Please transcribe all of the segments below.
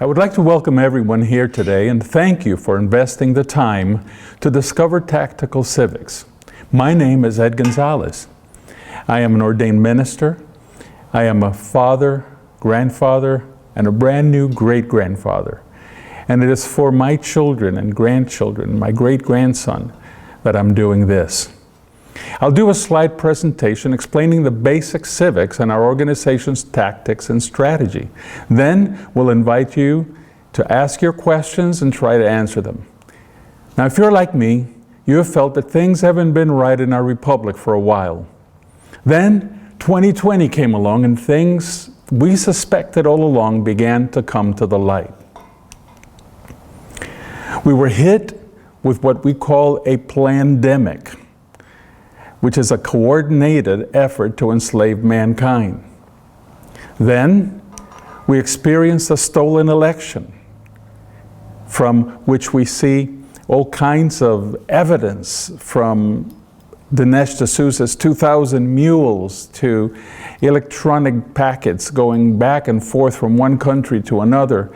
I would like to welcome everyone here today and thank you for investing the time to discover Tactical Civics. My name is Ed Gonzalez. I am an ordained minister. I am a father, grandfather, and a brand new great-grandfather. And it is for my children and grandchildren, my great-grandson, that I'm doing this. I'll do a slide presentation explaining the basic civics and our organization's tactics and strategy. Then we'll invite you to ask your questions and try to answer them. Now, if you're like me, you have felt that things haven't been right in our republic for a while. Then 2020 came along and things we suspected all along began to come to the light. We were hit with what we call a plandemic, which is a coordinated effort to enslave mankind. Then we experienced a stolen election, from which we see all kinds of evidence, from Dinesh D'Souza's 2,000 mules to electronic packets going back and forth from one country to another,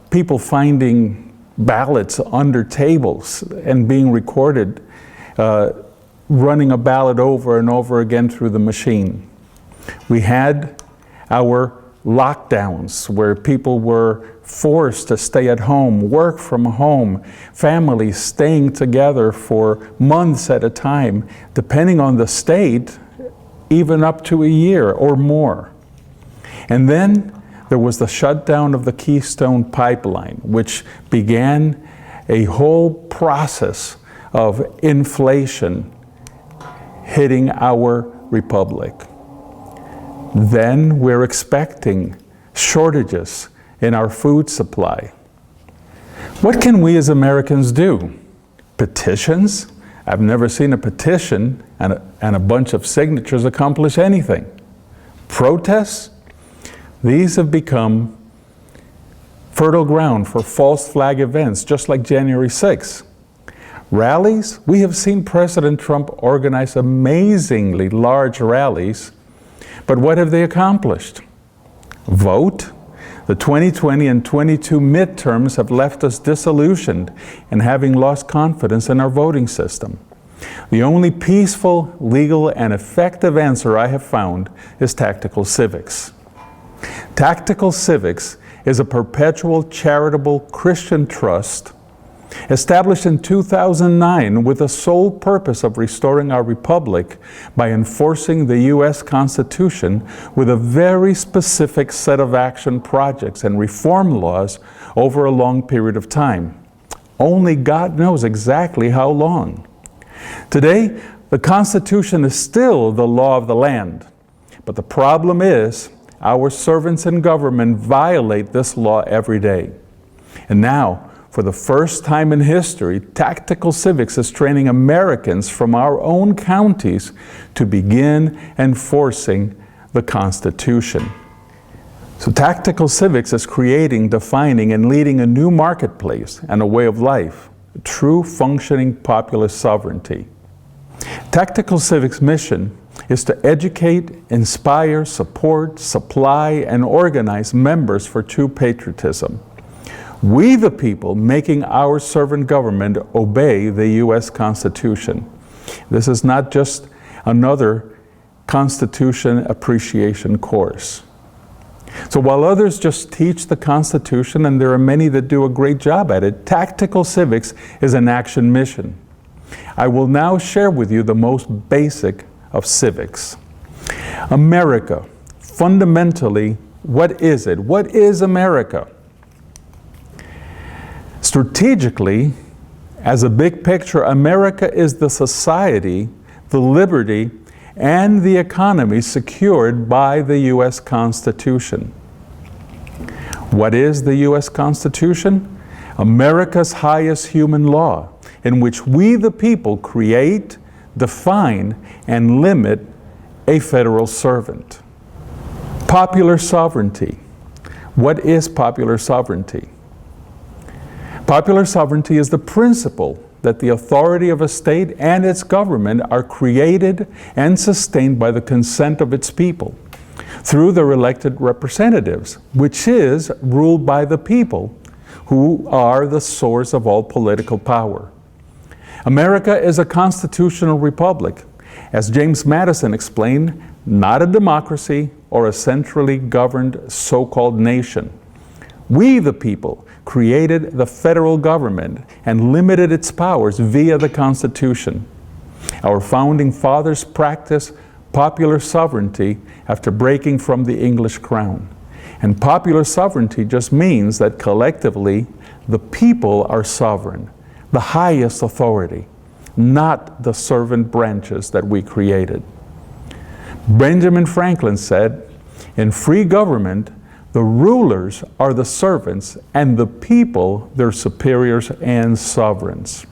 people finding ballots under tables and being recorded, running a ballot over and over again through the machine. We had our lockdowns where people were forced to stay at home, work from home, families staying together for months at a time, depending on the state, even up to a year or more. And then there was the shutdown of the Keystone Pipeline, which began a whole process of inflation hitting our republic. Then we're expecting shortages in our food supply. What can we as Americans do? Petitions? I've never seen a petition and a bunch of signatures accomplish anything. Protests? These have become fertile ground for false flag events, just like January 6th. Rallies? We have seen President Trump organize amazingly large rallies, but what have they accomplished? Vote? The 2020 and 22 midterms have left us disillusioned and having lost confidence in our voting system. The only peaceful, legal, and effective answer I have found is Tactical Civics. Tactical Civics is a perpetual charitable Christian trust established in 2009 with the sole purpose of restoring our republic by enforcing the U.S. Constitution with a very specific set of action projects and reform laws over a long period of time. Only God knows exactly how long. Today, the Constitution is still the law of the land, but the problem is our servants in government violate this law every day. And now, for the first time in history, Tactical Civics is training Americans from our own counties to begin enforcing the Constitution. So Tactical Civics is creating, defining, and leading a new marketplace and a way of life, true functioning populist sovereignty. Tactical Civics' mission is to educate, inspire, support, supply, and organize members for true patriotism. We the people making our servant government obey the U.S. Constitution. This is not just another Constitution appreciation course. So while others just teach the Constitution, and there are many that do a great job at it, Tactical Civics is an action mission. I will now share with you the most basic of civics. America, fundamentally, what is it? What is America? Strategically, as a big picture, America is the society, the liberty, and the economy secured by the U.S. Constitution. What is the U.S. Constitution? America's highest human law, in which we the people create, define, and limit a federal servant. Popular sovereignty. What is popular sovereignty? Popular sovereignty is the principle that the authority of a state and its government are created and sustained by the consent of its people. through their elected representatives, which is ruled by the people, who are the source of all political power. America is a constitutional republic, as James Madison explained, not a democracy or a centrally governed so-called nation. We, the people, created the federal government and limited its powers via the Constitution. Our founding fathers practiced popular sovereignty after breaking from the English crown. And popular sovereignty just means that collectively, the people are sovereign, the highest authority, not the servant branches that we created. Benjamin Franklin said, "In free government, the rulers are the servants and the people their superiors and sovereigns."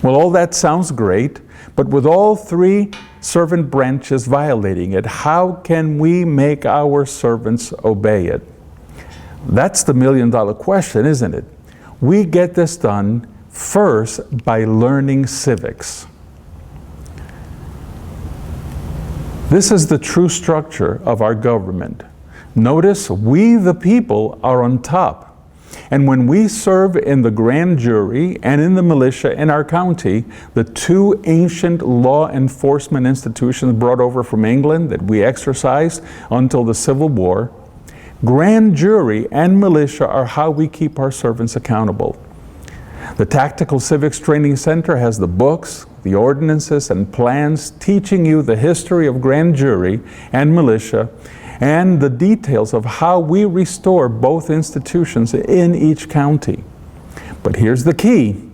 Well, all that sounds great, but with all three servant branches violating it, how can we make our servants obey it? That's the million-dollar question, isn't it? We get this done first by learning civics. This is the true structure of our government. Notice, we the people are on top. And when we serve in the grand jury and in the militia in our county, the two ancient law enforcement institutions brought over from England that we exercised until the Civil War, grand jury and militia are how we keep our servants accountable. The Tactical Civics Training Center has the books, the ordinances, and plans teaching you the history of grand jury and militia and the details of how we restore both institutions in each county. But here's the key.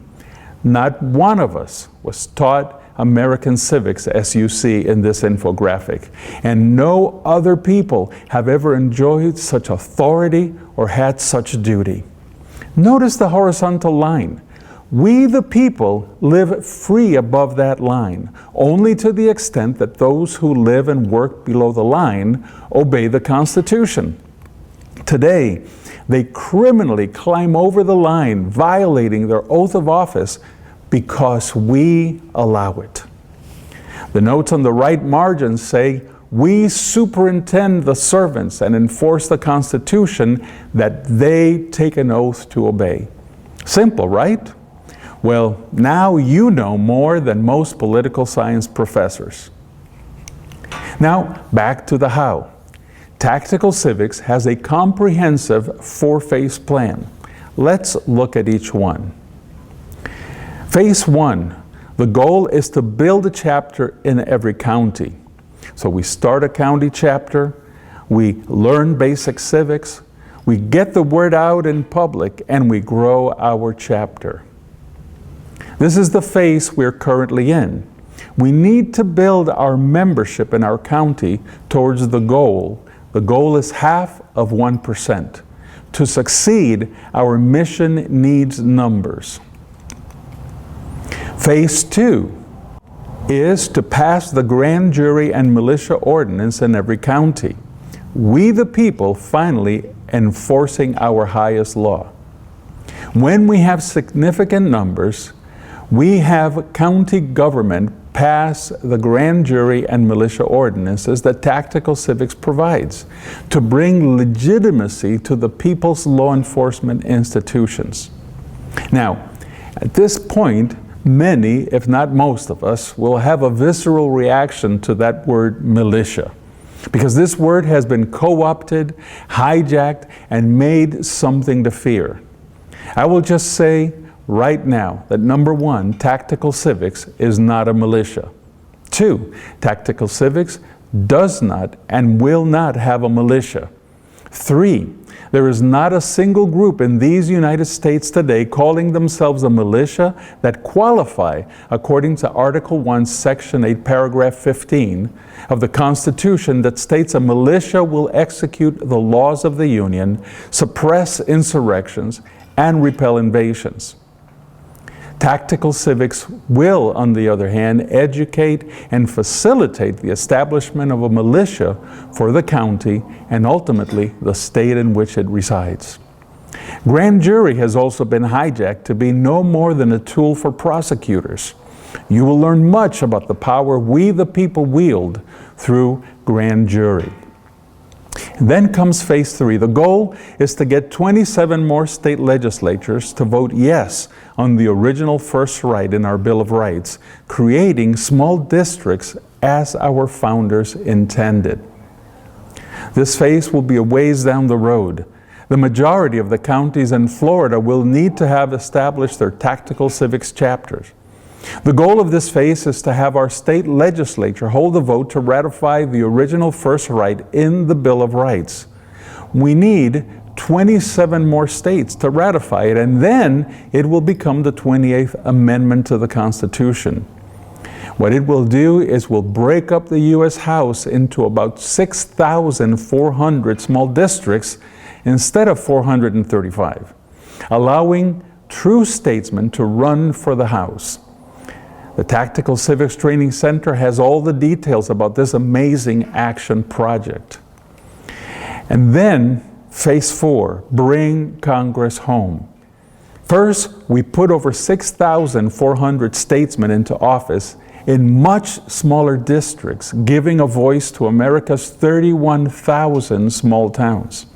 Not one of us was taught American civics as you see in this infographic. And no other people have ever enjoyed such authority or had such duty. Notice the horizontal line. We, the people, live free above that line, only to the extent that those who live and work below the line obey the Constitution. Today, they criminally climb over the line, violating their oath of office because we allow it. The notes on the right margin say, "We superintend the servants and enforce the Constitution that they take an oath to obey." Simple, right? Well, now you know more than most political science professors. Now, back to the how. Tactical Civics has a comprehensive four-phase plan. Let's look at each one. Phase 1, the goal is to build a chapter in every county. So we start a county chapter, we learn basic civics, we get the word out in public, and we grow our chapter. This is the phase we're currently in. We need to build our membership in our county towards the goal. The goal is 0.5%. To succeed, our mission needs numbers. Phase 2 is to pass the grand jury and militia ordinance in every county. We the people finally enforcing our highest law. When we have significant numbers, we have county government pass the grand jury and militia ordinances that Tactical Civics provides to bring legitimacy to the people's law enforcement institutions. Now, at this point, many, if not most of us, will have a visceral reaction to that word militia, because this word has been co-opted, hijacked, and made something to fear. I will just say right now that number 1, Tactical Civics is not a militia. 2, Tactical Civics does not and will not have a militia. 3, there is not a single group in these United States today calling themselves a militia that qualify according to Article 1, Section 8, Paragraph 15 of the Constitution that states a militia will execute the laws of the Union, suppress insurrections, and repel invasions. Tactical Civics will, on the other hand, educate and facilitate the establishment of a militia for the county and ultimately the state in which it resides. Grand jury has also been hijacked to be no more than a tool for prosecutors. You will learn much about the power we the people wield through grand jury. And then comes phase 3. The goal is to get 27 more state legislatures to vote yes on the original first right in our Bill of Rights, creating small districts as our founders intended. This phase will be a ways down the road. The majority of the counties in Florida will need to have established their Tactical Civics chapters. The goal of this phase is to have our state legislature hold a vote to ratify the original first right in the Bill of Rights. We need 27 more states to ratify it, and then it will become the 28th Amendment to the Constitution. What it will do is will break up the U.S. House into about 6,400 small districts instead of 435, allowing true statesmen to run for the House. The Tactical Civics Training Center has all the details about this amazing action project. And then, phase 4, bring Congress home. First, we put over 6,400 statesmen into office in much smaller districts, giving a voice to America's 31,000 small towns.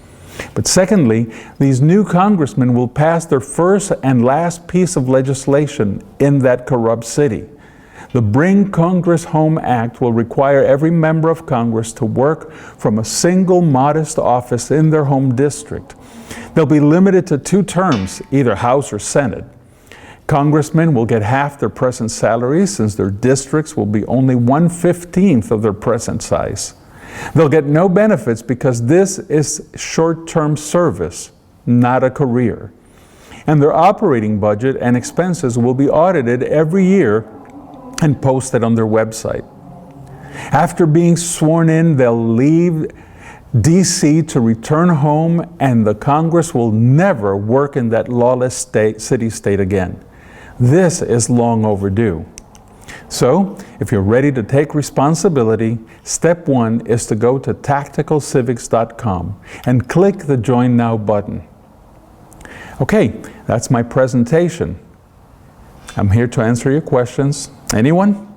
But secondly, these new congressmen will pass their first and last piece of legislation in that corrupt city. The Bring Congress Home Act will require every member of Congress to work from a single modest office in their home district. They'll be limited to 2 terms, either House or Senate. Congressmen will get half their present salaries since their districts will be only 1/15 of their present size. They'll get no benefits because this is short-term service, not a career. And their operating budget and expenses will be audited every year and posted on their website. After being sworn in, they'll leave D.C. to return home, and the Congress will never work in that lawless city-state again. This is long overdue. So, if you're ready to take responsibility, step 1 is to go to tacticalcivics.com and click the Join Now button. Okay, that's my presentation. I'm here to answer your questions. Anyone?